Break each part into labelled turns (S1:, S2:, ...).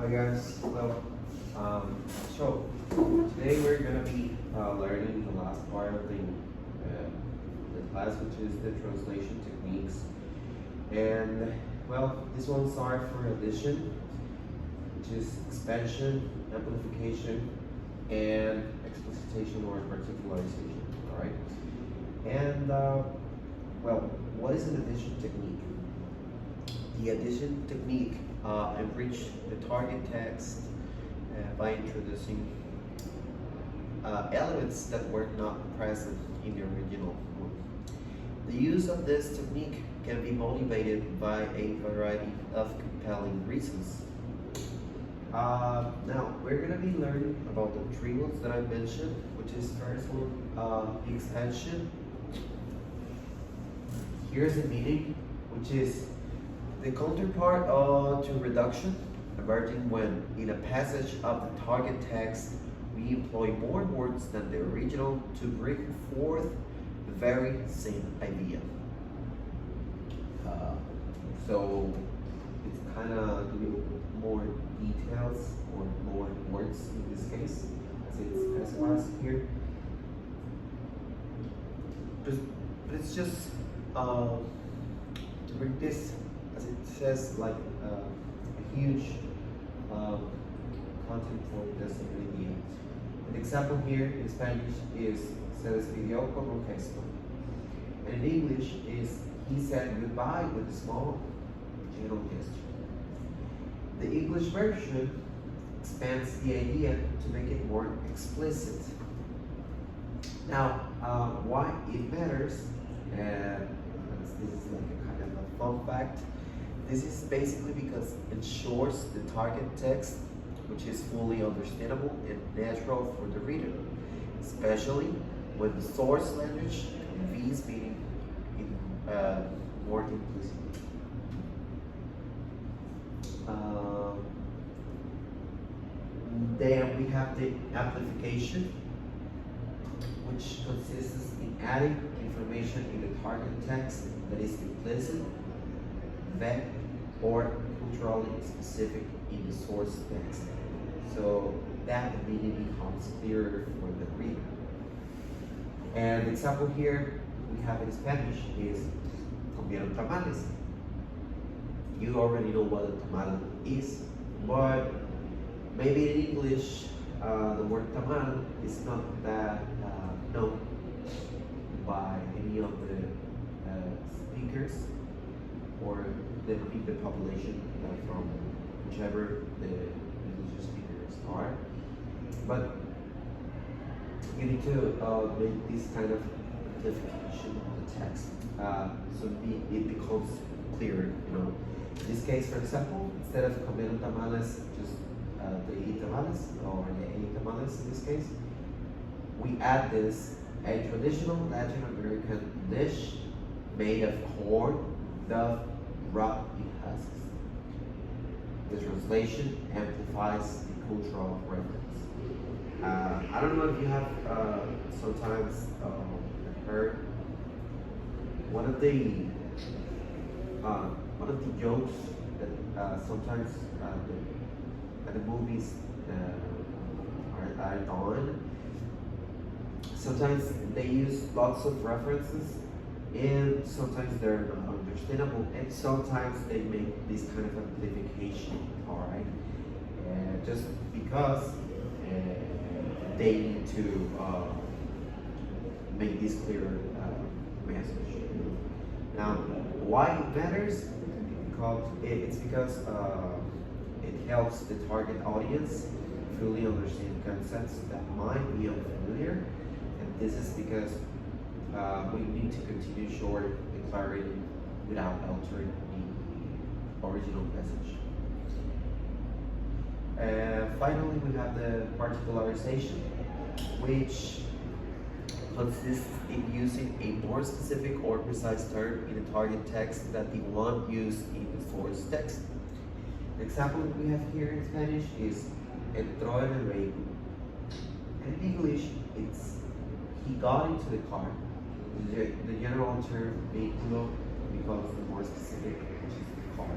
S1: Hi guys. So today we're gonna be learning the last part of the class, which is the translation techniques. And this one's are for addition, which is expansion, amplification, and explicitation or particularization. All right. And what is an addition technique? The addition technique enrich the target text by introducing elements that were not present in the original one. The use of this technique can be motivated by a variety of compelling reasons. Now, we're going to be learning about the three ones that I mentioned, which is first one, expansion. Here's the meaning, which is the counterpart to reduction, emerging when, in a passage of the target text, we employ more words than the original to bring forth the very same idea. So it's kind of giving more details or more words in this case, as it specifies here. But it's just to bring this, as it says, like a huge content for this idea. An example here in Spanish is se despidió con un gesto, and in English is he said goodbye with a small gentle gesture. The English version expands the idea to make it more explicit. Now, why it matters, this is like a kind of a fun fact. This is basically because it ensures the target text, which is fully understandable and natural for the reader, especially when the source language conveys meaning in more implicitly. Then we have the amplification, which consists in adding information in the target text that is implicit, vague, or culturally specific in the source text, so that the meaning becomes clearer for the reader. And the example here we have in Spanish is comieron tamales. You already know what a tamal is, but maybe in English the word tamal is not that known by any of the speakers or the population from whichever the English speakers are. But you need to make this kind of amplification of the text so it becomes clearer. In this case, for example, instead of comieron tamales, just the eat tamales or the ate tamales in this case, we add this a traditional Latin American dish made of corn, dough, wrapped in husks. The translation amplifies the cultural reference. I don't know if you have sometimes heard one of the jokes that sometimes at the movies are done. Sometimes they use lots of references, and sometimes they're not understandable, and sometimes they make this kind of amplification, all right? Just because they need to make this clearer message. Now, why it matters? It's because it helps the target audience fully understand concepts that might be unfamiliar. This is because we need to continue short the clarity without altering the original message. Finally, we have the particularization, which consists in using a more specific or precise term in the target text than the one used in the source text. The example that we have here in Spanish is entró en el vehículo. And in English, it's he got into the car. The general term vehículo becomes the more specific, which is the car.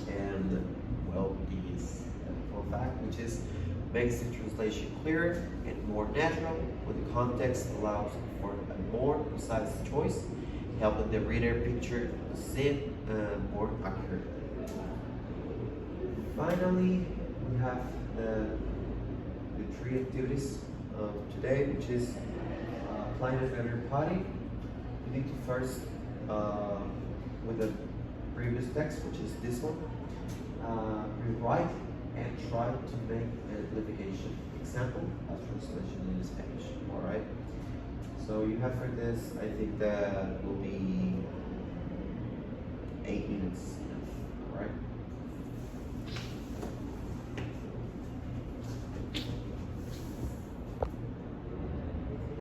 S1: And makes the translation clearer and more natural, when the context allows for a more precise choice, helping the reader picture the scene more accurately. Finally, we have the three activities of today, which is applying a failure party. You need to first, with the previous text, which is this one, rewrite and try to make an amplification example of translation in Spanish. All right. So you have for this, I think that will be 8 minutes. All right.